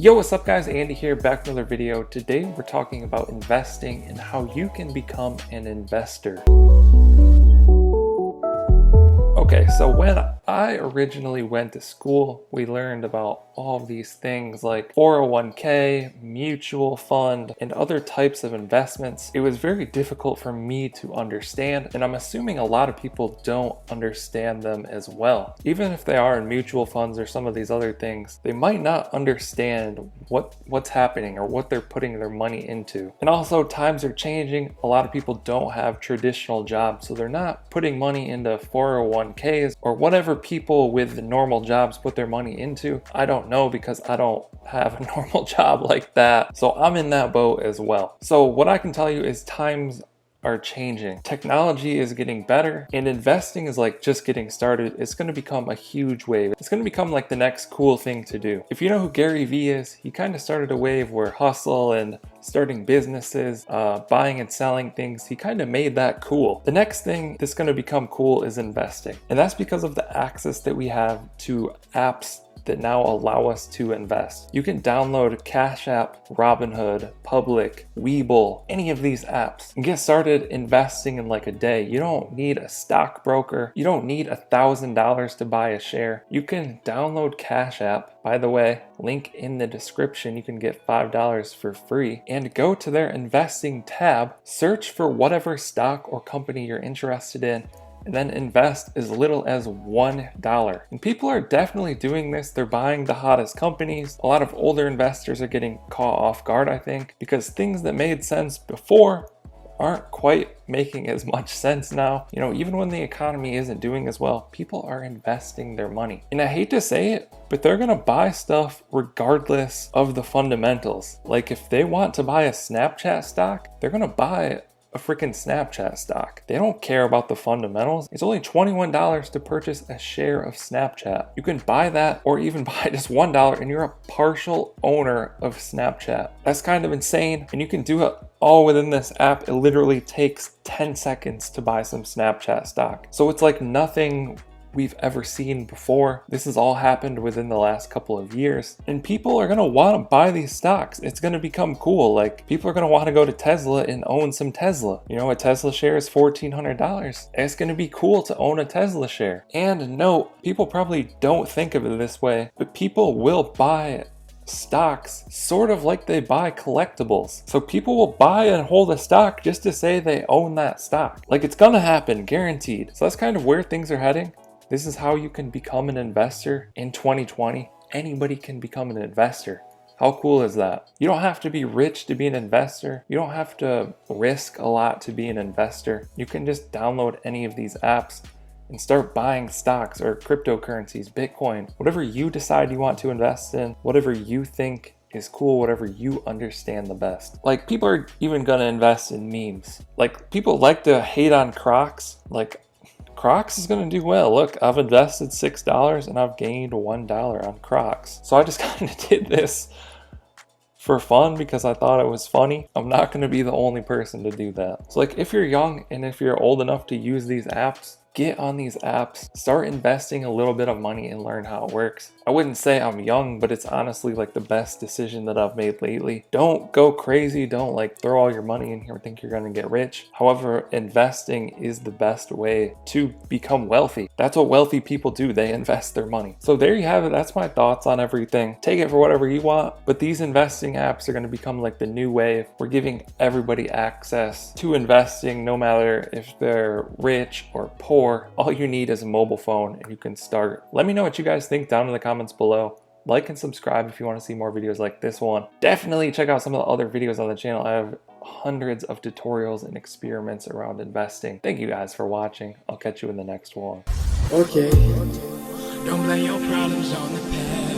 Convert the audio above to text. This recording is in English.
Yo, what's up guys? Andy here, back with another video. Today we're talking about investing and how you can become an investor. Okay, so when I originally went to school, we learned about all of these things like 401k, mutual fund, and other types of investments. It was very difficult for me to understand, and I'm assuming a lot of people don't understand them as well. Even if they are in mutual funds or some of these other things, they might not understand what's happening or what they're putting their money into. And also, times are changing. A lot of people don't have traditional jobs, so they're not putting money into 401ks or whatever people with normal jobs put their money into. I don't know because I don't have a normal job like that. So I'm in that boat as well. So what I can tell you is times are changing. Technology is getting better and investing is like just getting started. It's going to become a huge wave. It's going to become like the next cool thing to do. If you know who Gary Vee is, he kind of started a wave where hustle and starting businesses, buying and selling things, he kind of made that cool. The next thing that's going to become cool is investing. And that's because of the access that we have to apps that now allow us to invest. You can download Cash App, Robinhood, Public, Webull, any of these apps and get started investing in like a day. You don't need a stockbroker. You don't need $1,000 to buy a share. You can download Cash App. By the way, link in the description. You can get $5 for free and go to their investing tab, search for whatever stock or company you're interested in, and then invest as little as $1. And people are definitely doing this. They're buying the hottest companies. A lot of older investors are getting caught off guard, I think, because things that made sense before aren't quite making as much sense now. You know, even when the economy isn't doing as well, people are investing their money. And I hate to say it, but they're gonna buy stuff regardless of the fundamentals. Like if they want to buy a Snapchat stock, they're gonna buy a freaking Snapchat stock. They don't care about the fundamentals. It's only $21 to purchase a share of Snapchat. You can buy that or even buy just $1 and you're a partial owner of Snapchat. That's kind of insane, and you can do it all within this app. It literally takes 10 seconds to buy some Snapchat stock. So it's like nothing we've ever seen before. This has all happened within the last couple of years, and people are going to want to buy these stocks. It's going to become cool. Like people are going to want to go to Tesla and own some Tesla. You know, a Tesla share is $1,400. It's going to be cool to own a Tesla share. And no, people probably don't think of it this way, but people will buy stocks sort of like they buy collectibles. So people will buy and hold a stock just to say they own that stock. Like it's gonna happen, guaranteed. So that's kind of where things are heading. This is how you can become an investor in 2020. Anybody can become an investor. How cool is that? You don't have to be rich to be an investor. You don't have to risk a lot to be an investor. You can just download any of these apps and start buying stocks or cryptocurrencies, Bitcoin, whatever you decide you want to invest in, whatever you think is cool, whatever you understand the best. Like people are even gonna invest in memes. Like people like to hate on Crocs. Like Crocs is gonna do well. Look, I've invested $6 and I've gained $1 on Crocs. So I just kind of did this for fun because I thought it was funny. I'm not gonna be the only person to do that. So like if you're young and if you're old enough to use these apps, get on these apps, start investing a little bit of money and learn how it works. I wouldn't say I'm young, but it's honestly like the best decision that I've made lately. Don't go crazy. Don't like throw all your money in here and think you're going to get rich. However, investing is the best way to become wealthy. That's what wealthy people do. They invest their money. So there you have it. That's my thoughts on everything. Take it for whatever you want, but these investing apps are going to become like the new wave. We're giving everybody access to investing, no matter if they're rich or poor. All you need is a mobile phone and you can start. Let me know what you guys think down in the comments below. Like and subscribe if you want to see more videos like this one. Definitely check out some of the other videos on the channel. I have hundreds of tutorials and experiments around investing. Thank you guys for watching. I'll catch you in the next one. Okay. Don't blame your problems on the past.